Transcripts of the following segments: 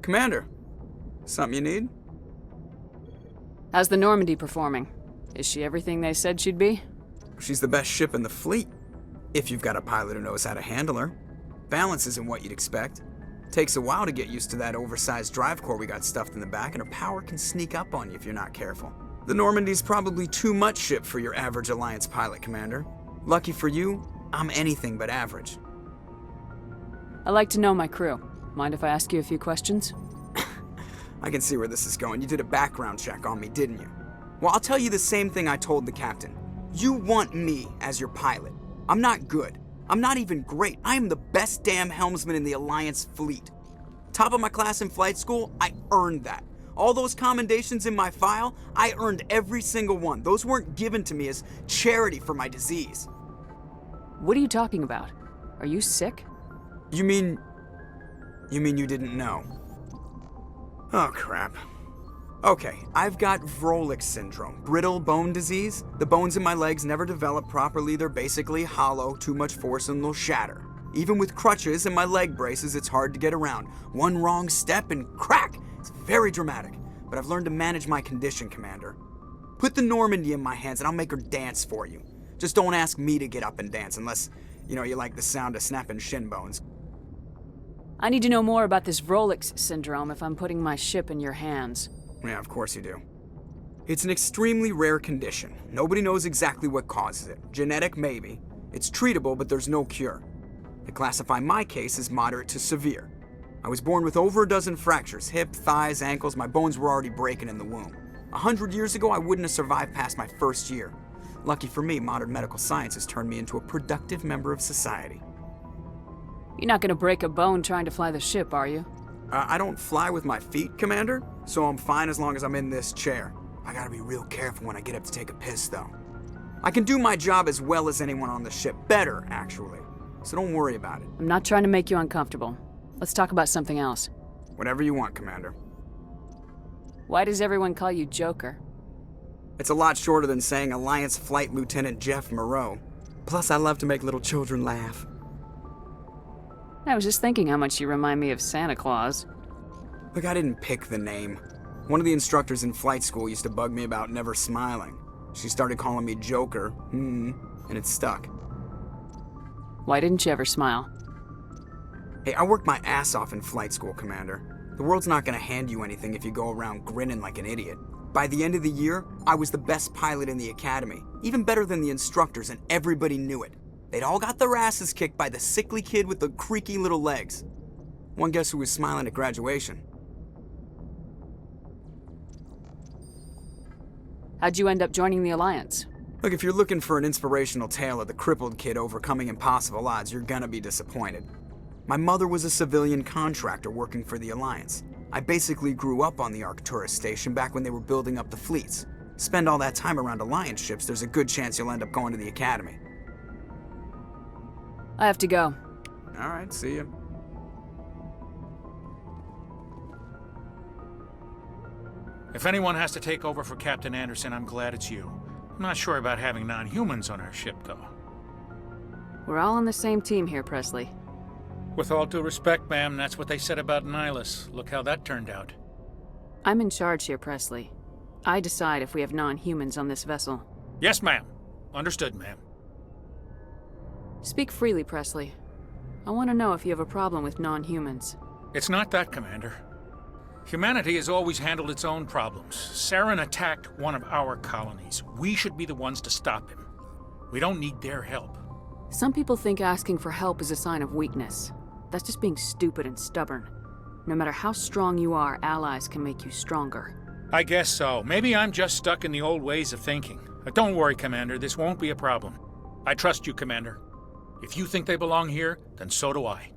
Commander, something you need? How's the Normandy performing? Is she everything they said she'd be? She's the best ship in the fleet, if you've got a pilot who knows how to handle her. Balance isn't what you'd expect. Takes a while to get used to that oversized drive core we got stuffed in the back, and her power can sneak up on you if you're not careful. The Normandy's probably too much ship for your average Alliance pilot, Commander. Lucky for you, I'm anything but average. I like to know my crew. Mind if I ask you a few questions? I can see where this is going. You did a background check on me, didn't you? Well, I'll tell you the same thing I told the captain. You want me as your pilot. I'm not good. I'm not even great. I am the best damn helmsman in the Alliance fleet. Top of my class in flight school, I earned that. All those commendations in my file, I earned every single one. Those weren't given to me as charity for my disease. What are you talking about? Are you sick? You mean you didn't know? Oh, crap. Okay, I've got Vrolik syndrome, brittle bone disease. The bones in my legs never develop properly. They're basically hollow, too much force and they'll shatter. Even with crutches and my leg braces, it's hard to get around. One wrong step and crack! It's very dramatic, but I've learned to manage my condition, Commander. Put the Normandy in my hands and I'll make her dance for you. Just don't ask me to get up and dance unless, you like the sound of snapping shin bones. I need to know more about this Vrolik syndrome if I'm putting my ship in your hands. Yeah, of course you do. It's an extremely rare condition. Nobody knows exactly what causes it. Genetic, maybe. It's treatable, but there's no cure. They classify my case as moderate to severe. I was born with over a dozen fractures, hip, thighs, ankles. My bones were already breaking in the womb. 100 years ago, I wouldn't have survived past my first year. Lucky for me, modern medical science has turned me into a productive member of society. You're not gonna break a bone trying to fly the ship, are you? I don't fly with my feet, Commander, so I'm fine as long as I'm in this chair. I gotta be real careful when I get up to take a piss, though. I can do my job as well as anyone on the ship. Better, actually. So don't worry about it. I'm not trying to make you uncomfortable. Let's talk about something else. Whatever you want, Commander. Why does everyone call you Joker? It's a lot shorter than saying Alliance Flight Lieutenant Jeff Moreau. Plus, I love to make little children laugh. I was just thinking how much you remind me of Santa Claus. Look, I didn't pick the name. One of the instructors in flight school used to bug me about never smiling. She started calling me Joker, and it stuck. Why didn't you ever smile? Hey, I worked my ass off in flight school, Commander. The world's not gonna hand you anything if you go around grinning like an idiot. By the end of the year, I was the best pilot in the academy, even better than the instructors, and everybody knew it. They'd all got their asses kicked by the sickly kid with the creaky little legs. One guess who was smiling at graduation? How'd you end up joining the Alliance? Look, if you're looking for an inspirational tale of the crippled kid overcoming impossible odds, you're gonna be disappointed. My mother was a civilian contractor working for the Alliance. I basically grew up on the Arcturus station back when they were building up the fleets. Spend all that time around Alliance ships, there's a good chance you'll end up going to the Academy. I have to go. All right, see ya. If anyone has to take over for Captain Anderson, I'm glad it's you. I'm not sure about having non-humans on our ship, though. We're all on the same team here, Presley. With all due respect, ma'am, that's what they said about Nihilus. Look how that turned out. I'm in charge here, Presley. I decide if we have non-humans on this vessel. Yes, ma'am. Understood, ma'am. Speak freely, Presley. I want to know if you have a problem with non-humans. It's not that, Commander. Humanity has always handled its own problems. Saren attacked one of our colonies. We should be the ones to stop him. We don't need their help. Some people think asking for help is a sign of weakness. That's just being stupid and stubborn. No matter how strong you are, allies can make you stronger. I guess so. Maybe I'm just stuck in the old ways of thinking. But don't worry, Commander. This won't be a problem. I trust you, Commander. If you think they belong here, then so do I.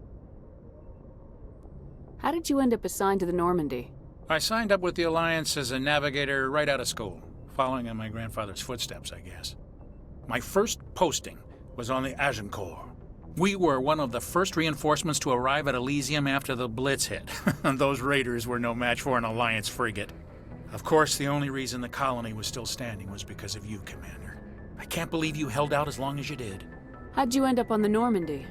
How did you end up assigned to the Normandy? I signed up with the Alliance as a navigator right out of school, following in my grandfather's footsteps, I guess. My first posting was on the Agincourt. We were one of the first reinforcements to arrive at Elysium after the Blitz hit. Those raiders were no match for an Alliance frigate. Of course, the only reason the colony was still standing was because of you, Commander. I can't believe you held out as long as you did. How'd you end up on the Normandy?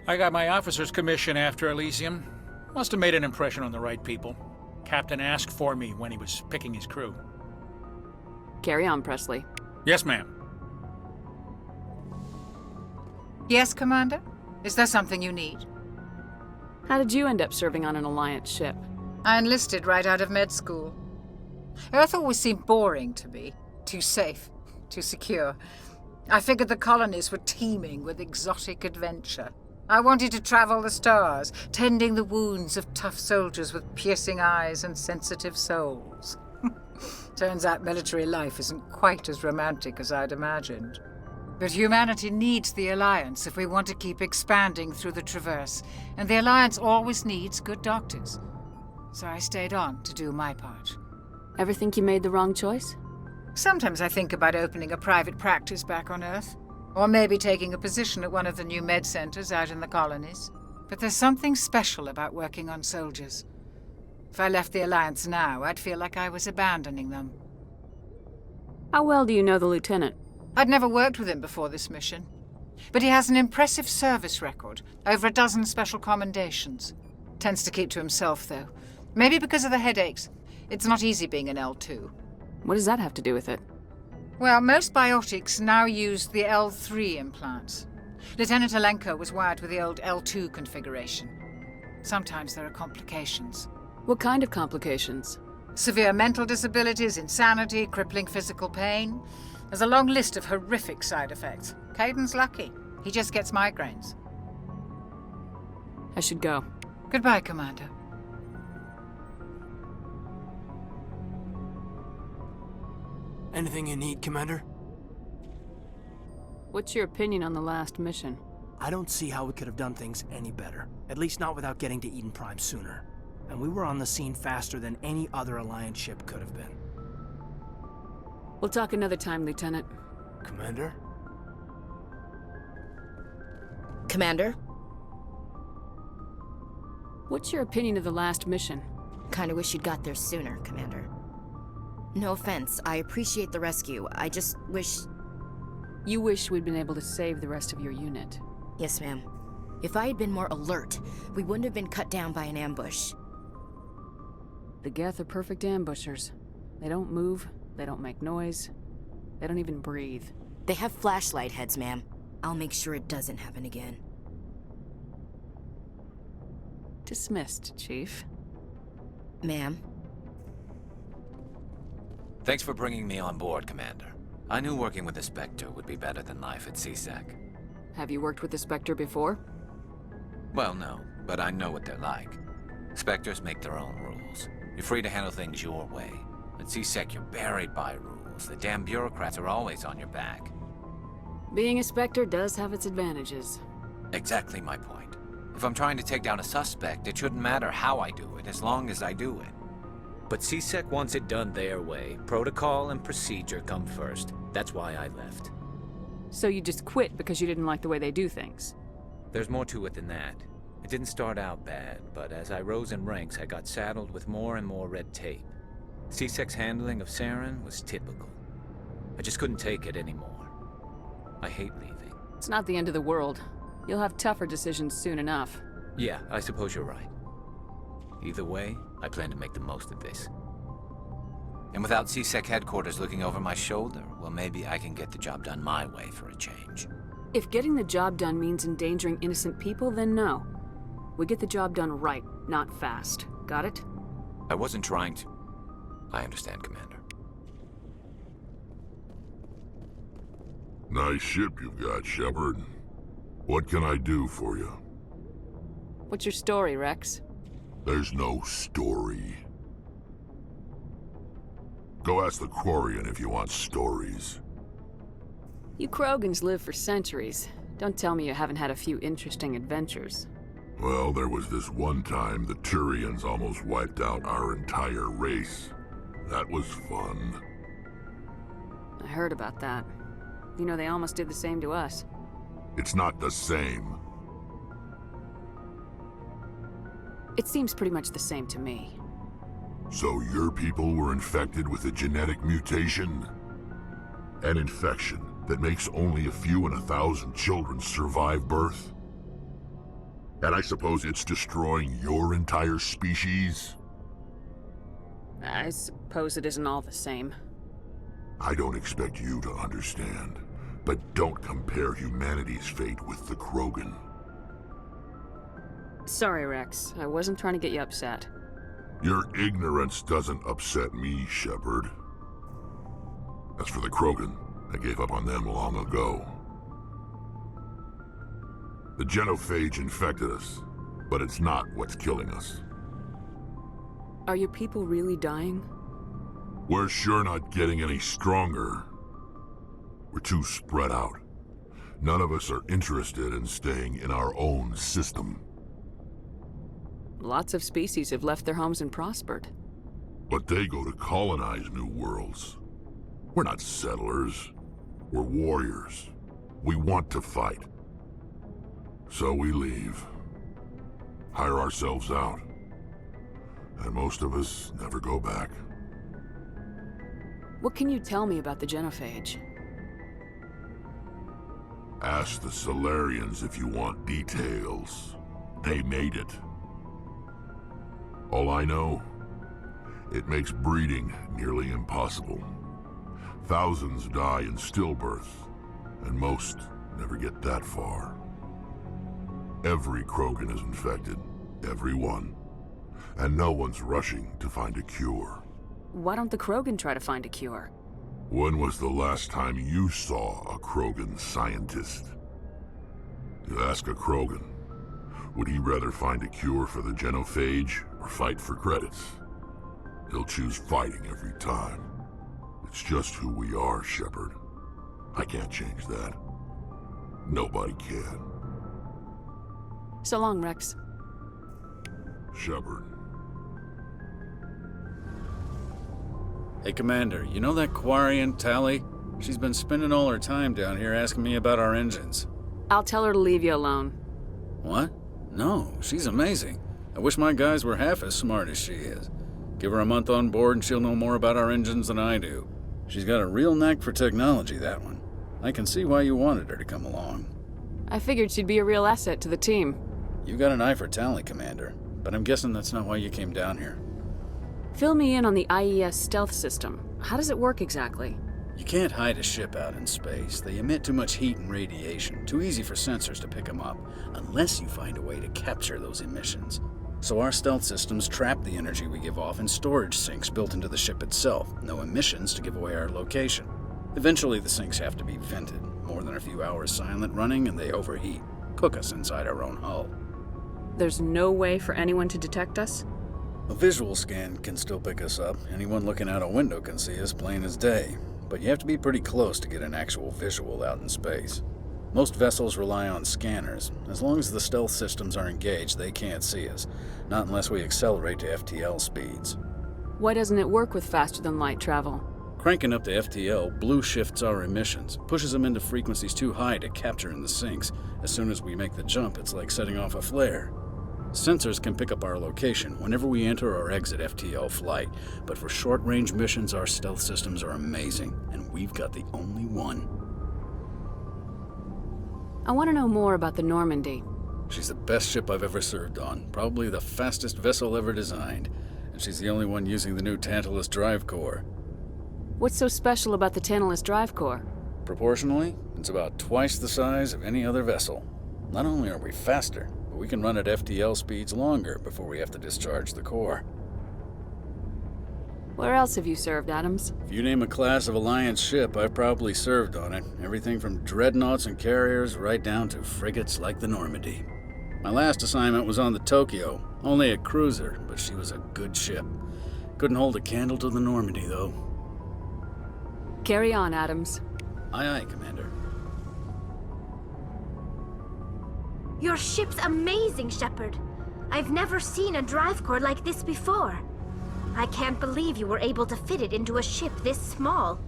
I got my officer's commission after Elysium. Must have made an impression on the right people. Captain asked for me when he was picking his crew. Carry on, Presley. Yes, ma'am. Yes, Commander? Is there something you need? How did you end up serving on an Alliance ship? I enlisted right out of med school. Earth always seemed boring to me. Too safe, too secure. I figured the colonies were teeming with exotic adventure. I wanted to travel the stars, tending the wounds of tough soldiers with piercing eyes and sensitive souls. Turns out military life isn't quite as romantic as I'd imagined. But humanity needs the Alliance if we want to keep expanding through the Traverse, and the Alliance always needs good doctors. So I stayed on to do my part. Ever think you made the wrong choice? Sometimes I think about opening a private practice back on Earth, or maybe taking a position at one of the new med centers out in the colonies. But there's something special about working on soldiers. If I left the Alliance now, I'd feel like I was abandoning them. How well do you know the Lieutenant? I'd never worked with him before this mission. But he has an impressive service record, over a dozen special commendations. Tends to keep to himself, though. Maybe because of the headaches. It's not easy being an L2. What does that have to do with it? Well, most biotics now use the L3 implants. Lieutenant Alenko was wired with the old L2 configuration. Sometimes there are complications. What kind of complications? Severe mental disabilities, insanity, crippling physical pain. There's a long list of horrific side effects. Caden's lucky. He just gets migraines. I should go. Goodbye, Commander. Anything you need, Commander? What's your opinion on the last mission? I don't see how we could have done things any better. At least not without getting to Eden Prime sooner. And we were on the scene faster than any other Alliance ship could have been. We'll talk another time, Lieutenant. Commander? Commander? What's your opinion of the last mission? Kinda wish you'd got there sooner, Commander. No offense, I appreciate the rescue. I just wish... You wish we'd been able to save the rest of your unit. Yes, ma'am. If I had been more alert, we wouldn't have been cut down by an ambush. The Geth are perfect ambushers. They don't move, they don't make noise, they don't even breathe. They have flashlight heads, ma'am. I'll make sure it doesn't happen again. Dismissed, Chief. Ma'am? Thanks for bringing me on board, Commander. I knew working with the Spectre would be better than life at C-Sec. Have you worked with the Spectre before? Well, no, but I know what they're like. Spectres make their own rules. You're free to handle things your way. At C-Sec, you're buried by rules. The damn bureaucrats are always on your back. Being a Spectre does have its advantages. Exactly my point. If I'm trying to take down a suspect, it shouldn't matter how I do it, as long as I do it. But C-Sec wants it done their way. Protocol and procedure come first. That's why I left. So you just quit because you didn't like the way they do things? There's more to it than that. It didn't start out bad, but as I rose in ranks, I got saddled with more and more red tape. C-Sec's handling of Saren was typical. I just couldn't take it anymore. I hate leaving. It's not the end of the world. You'll have tougher decisions soon enough. Yeah, I suppose you're right. Either way, I plan to make the most of this. And without C-Sec headquarters looking over my shoulder, well, maybe I can get the job done my way for a change. If getting the job done means endangering innocent people, then no. We get the job done right, not fast. Got it? I wasn't trying to... I understand, Commander. Nice ship you've got, Shepard. What can I do for you? What's your story, Rex? There's no story. Go ask the Quarian if you want stories. You Krogans live for centuries. Don't tell me you haven't had a few interesting adventures. Well, there was this one time the Turians almost wiped out our entire race. That was fun. I heard about that. You know, they almost did the same to us. It's not the same. It seems pretty much the same to me. So your people were infected with a genetic mutation? An infection that makes only a few in 1,000 children survive birth? And I suppose it's destroying your entire species? I suppose it isn't all the same. I don't expect you to understand, but don't compare humanity's fate with the Krogan. Sorry, Rex. I wasn't trying to get you upset. Your ignorance doesn't upset me, Shepard. As for the Krogan, I gave up on them long ago. The genophage infected us, but it's not what's killing us. Are your people really dying? We're sure not getting any stronger. We're too spread out. None of us are interested in staying in our own system. Lots of species have left their homes and prospered. But they go to colonize new worlds. We're not settlers. We're warriors. We want to fight. So we leave. Hire ourselves out. And most of us never go back. What can you tell me about the genophage? Ask the Solarians if you want details. They made it. All I know, it makes breeding nearly impossible. Thousands die in stillbirth, and most never get that far. Every Krogan is infected, every one. And no one's rushing to find a cure. Why don't the Krogan try to find a cure? When was the last time you saw a Krogan scientist? You ask a Krogan, would he rather find a cure for the genophage or fight for credits? He'll choose fighting every time. It's just who we are, Shepard. I can't change that. Nobody can. So long, Rex. Shepard. Hey, Commander, you know that Quarian, Tally? She's been spending all her time down here asking me about our engines. I'll tell her to leave you alone. What? No, she's amazing. I wish my guys were half as smart as she is. Give her a month on board and she'll know more about our engines than I do. She's got a real knack for technology, that one. I can see why you wanted her to come along. I figured she'd be a real asset to the team. You got an eye for Tally, Commander, but I'm guessing that's not why you came down here. Fill me in on the IES stealth system. How does it work exactly? You can't hide a ship out in space. They emit too much heat and radiation, too easy for sensors to pick them up, unless you find a way to capture those emissions. So our stealth systems trap the energy we give off in storage sinks built into the ship itself. No emissions to give away our location. Eventually the sinks have to be vented. More than a few hours silent running and they overheat. Cook us inside our own hull. There's no way for anyone to detect us? A visual scan can still pick us up. Anyone looking out a window can see us plain as day. But you have to be pretty close to get an actual visual out in space. Most vessels rely on scanners. As long as the stealth systems are engaged, they can't see us. Not unless we accelerate to FTL speeds. Why doesn't it work with faster-than-light travel? Cranking up to FTL blue shifts our emissions, pushes them into frequencies too high to capture in the sinks. As soon as we make the jump, it's like setting off a flare. Sensors can pick up our location whenever we enter or exit FTL flight, but for short-range missions, our stealth systems are amazing, and we've got the only one. I want to know more about the Normandy. She's the best ship I've ever served on, probably the fastest vessel ever designed, and she's the only one using the new Tantalus drive core. What's so special about the Tantalus drive core? Proportionally, it's about twice the size of any other vessel. Not only are we faster, but we can run at FTL speeds longer before we have to discharge the core. Where else have you served, Adams? If you name a class of Alliance ship, I've probably served on it. Everything from dreadnoughts and carriers right down to frigates like the Normandy. My last assignment was on the Tokyo, only a cruiser, but she was a good ship. Couldn't hold a candle to the Normandy, though. Carry on, Adams. Aye, aye, Commander. Your ship's amazing, Shepard. I've never seen a drive core like this before. I can't believe you were able to fit it into a ship this small.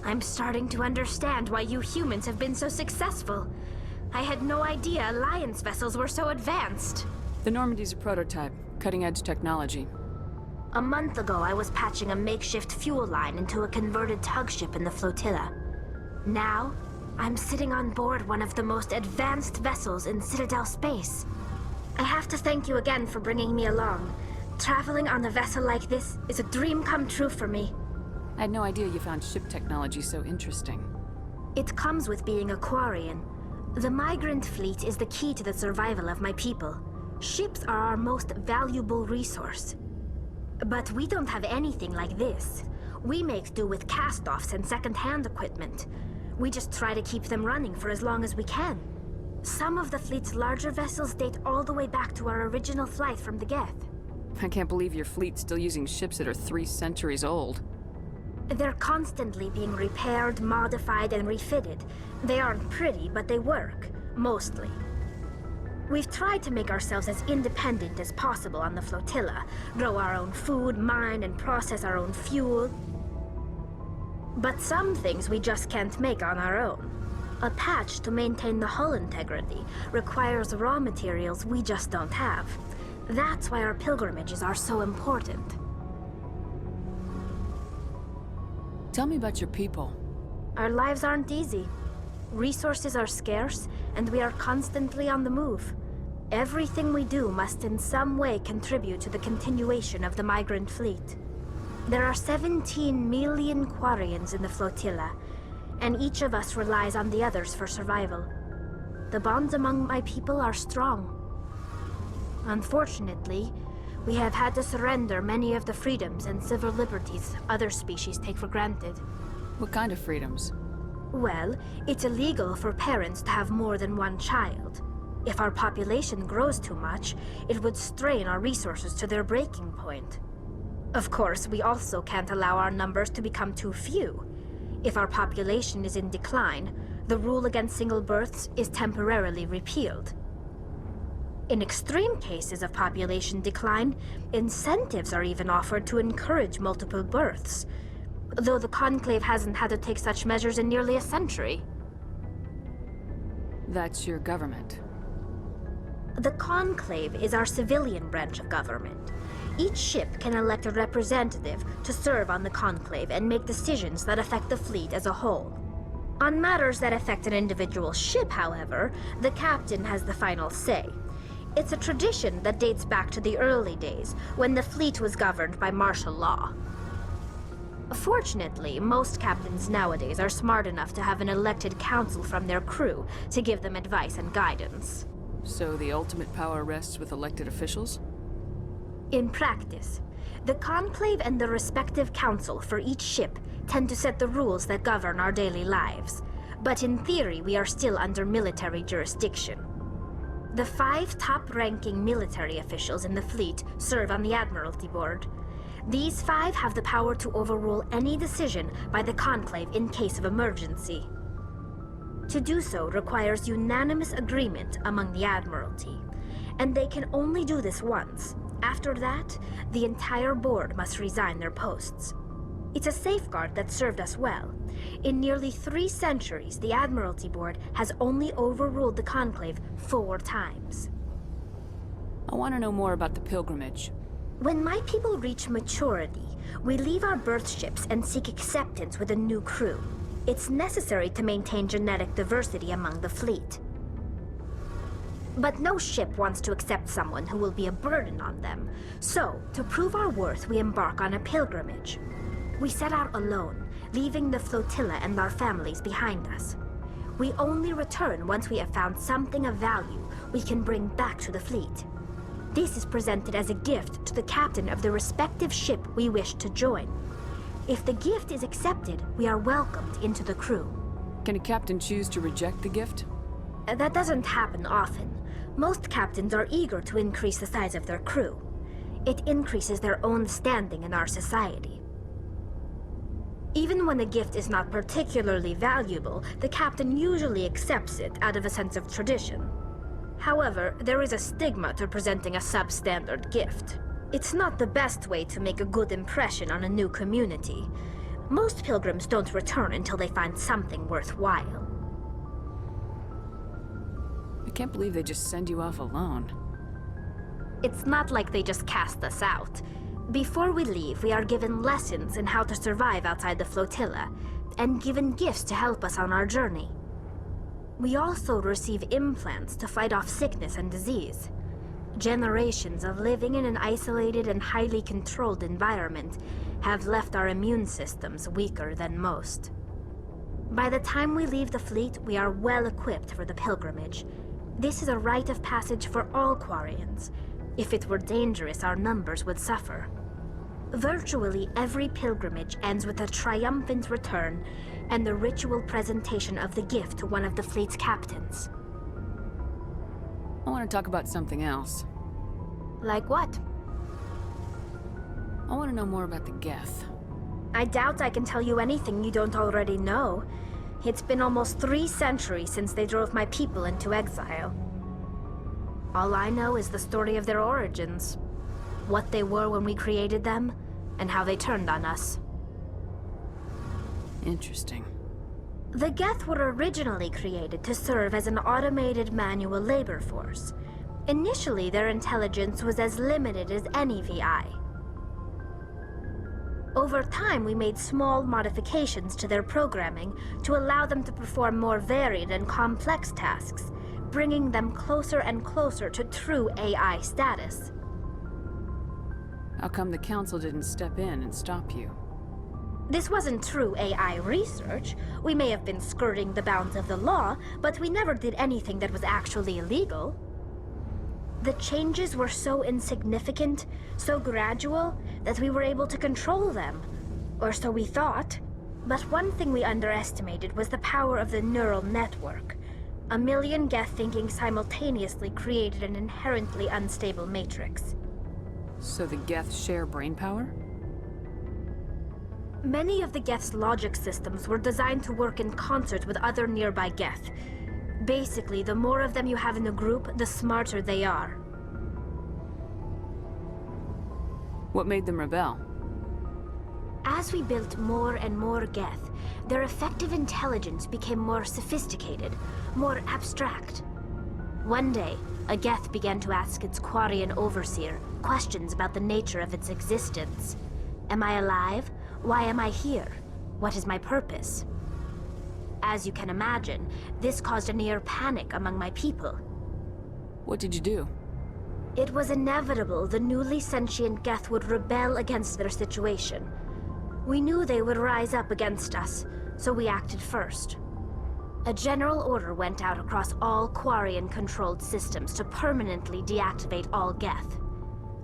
I'm starting to understand why you humans have been so successful. I had no idea Alliance vessels were so advanced. The Normandy's a prototype, cutting-edge technology. A month ago, I was patching a makeshift fuel line into a converted tug ship in the flotilla. Now, I'm sitting on board one of the most advanced vessels in Citadel space. I have to thank you again for bringing me along. Traveling on a vessel like this is a dream come true for me. I had no idea you found ship technology so interesting. It comes with being a Quarian. The migrant fleet is the key to the survival of my people. Ships are our most valuable resource. But we don't have anything like this. We make do with cast-offs and second-hand equipment. We just try to keep them running for as long as we can. Some of the fleet's larger vessels date all the way back to our original flight from the Geth. I can't believe your fleet's still using ships that are 3 centuries old. They're constantly being repaired, modified, and refitted. They aren't pretty, but they work. Mostly. We've tried to make ourselves as independent as possible on the flotilla, grow our own food, mine, and process our own fuel. But some things we just can't make on our own. A patch to maintain the hull integrity requires raw materials we just don't have. That's why our pilgrimages are so important. Tell me about your people. Our lives aren't easy. Resources are scarce, and we are constantly on the move. Everything we do must in some way contribute to the continuation of the migrant fleet. There are 17 million Quarians in the flotilla, and each of us relies on the others for survival. The bonds among my people are strong. Unfortunately, we have had to surrender many of the freedoms and civil liberties other species take for granted. What kind of freedoms? Well, it's illegal for parents to have more than one child. If our population grows too much, it would strain our resources to their breaking point. Of course, we also can't allow our numbers to become too few. If our population is in decline, the rule against single births is temporarily repealed. In extreme cases of population decline, incentives are even offered to encourage multiple births, though the Conclave hasn't had to take such measures in nearly a century. That's your government. The Conclave is our civilian branch of government. Each ship can elect a representative to serve on the Conclave and make decisions that affect the fleet as a whole. On matters that affect an individual ship, however, the captain has the final say. It's a tradition that dates back to the early days, when the fleet was governed by martial law. Fortunately, most captains nowadays are smart enough to have an elected council from their crew to give them advice and guidance. So the ultimate power rests with elected officials? In practice, the Conclave and the respective council for each ship tend to set the rules that govern our daily lives. But in theory, we are still under military jurisdiction. The 5 top-ranking military officials in the fleet serve on the Admiralty Board. These 5 have the power to overrule any decision by the Conclave in case of emergency. To do so requires unanimous agreement among the Admiralty, and they can only do this once. After that, the entire board must resign their posts. It's a safeguard that served us well. In nearly 3 centuries, the Admiralty Board has only overruled the Conclave 4 times. I want to know more about the pilgrimage. When my people reach maturity, we leave our birth ships and seek acceptance with a new crew. It's necessary to maintain genetic diversity among the fleet. But no ship wants to accept someone who will be a burden on them. So, to prove our worth, we embark on a pilgrimage. We set out alone, leaving the flotilla and our families behind us. We only return once we have found something of value we can bring back to the fleet. This is presented as a gift to the captain of the respective ship we wish to join. If the gift is accepted, we are welcomed into the crew. Can a captain choose to reject the gift? That doesn't happen often. Most captains are eager to increase the size of their crew. It increases their own standing in our society. Even when a gift is not particularly valuable, the captain usually accepts it out of a sense of tradition. However, there is a stigma to presenting a substandard gift. It's not the best way to make a good impression on a new community. Most pilgrims don't return until they find something worthwhile. I can't believe they just send you off alone. It's not like they just cast us out. Before we leave, we are given lessons in how to survive outside the flotilla, and given gifts to help us on our journey. We also receive implants to fight off sickness and disease. Generations of living in an isolated and highly controlled environment have left our immune systems weaker than most. By the time we leave the fleet, we are well equipped for the pilgrimage. This is a rite of passage for all Quarians. If it were dangerous, our numbers would suffer. Virtually every pilgrimage ends with a triumphant return and the ritual presentation of the gift to one of the fleet's captains. I want to talk about something else. Like what? I want to know more about the Geth. I doubt I can tell you anything you don't already know. It's been almost 3 centuries since they drove my people into exile. All I know is the story of their origins. What they were when we created them, and how they turned on us. Interesting. The Geth were originally created to serve as an automated manual labor force. Initially, their intelligence was as limited as any VI. Over time, we made small modifications to their programming to allow them to perform more varied and complex tasks, bringing them closer and closer to true AI status. How come the Council didn't step in and stop you? This wasn't true AI research. We may have been skirting the bounds of the law, but we never did anything that was actually illegal. The changes were so insignificant, so gradual, that we were able to control them. Or so we thought. But one thing we underestimated was the power of the neural network. 1 million Geth thinking simultaneously created an inherently unstable matrix. So the Geth share brainpower? Many of the Geth's logic systems were designed to work in concert with other nearby Geth. Basically, the more of them you have in a group, the smarter they are. What made them rebel? As we built more and more Geth, their effective intelligence became more sophisticated, more abstract. One day, a Geth began to ask its Quarian overseer questions about the nature of its existence. Am I alive? Why am I here? What is my purpose? As you can imagine, this caused a near panic among my people. What did you do? It was inevitable the newly sentient Geth would rebel against their situation. We knew they would rise up against us, so we acted first. A general order went out across all Quarian-controlled systems to permanently deactivate all Geth.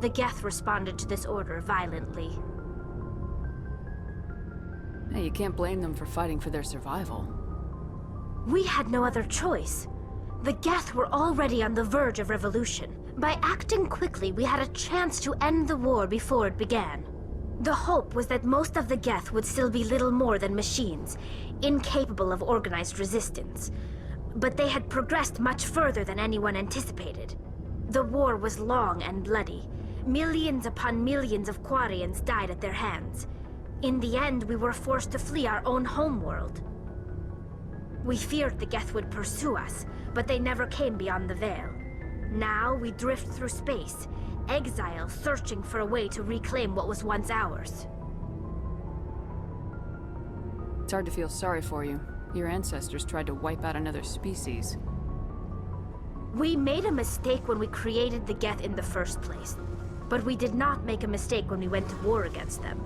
The Geth responded to this order violently. Hey, you can't blame them for fighting for their survival. We had no other choice. The Geth were already on the verge of revolution. By acting quickly, we had a chance to end the war before it began. The hope was that most of the Geth would still be little more than machines, incapable of organized resistance. But they had progressed much further than anyone anticipated. The war was long and bloody. Millions upon millions of Quarians died at their hands. In the end, we were forced to flee our own homeworld. We feared the Geth would pursue us, but they never came beyond the Veil. Now we drift through space, exile searching for a way to reclaim what was once ours. It's hard to feel sorry for you. Your ancestors tried to wipe out another species. We made a mistake when we created the Geth in the first place, but we did not make a mistake when we went to war against them.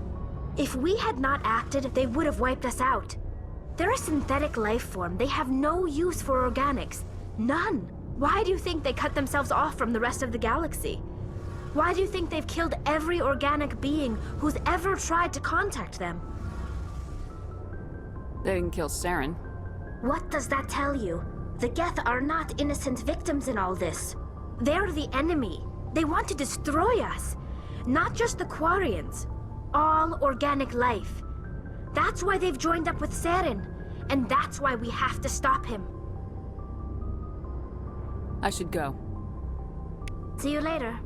If we had not acted, they would have wiped us out. They're a synthetic life form. They have no use for organics. None. Why do you think they cut themselves off from the rest of the galaxy? Why do you think they've killed every organic being who's ever tried to contact them? They didn't kill Saren. What does that tell you? The Geth are not innocent victims in all this. They're the enemy. They want to destroy us. Not just the Quarians. All organic life. That's why they've joined up with Saren. And that's why we have to stop him. I should go. See you later.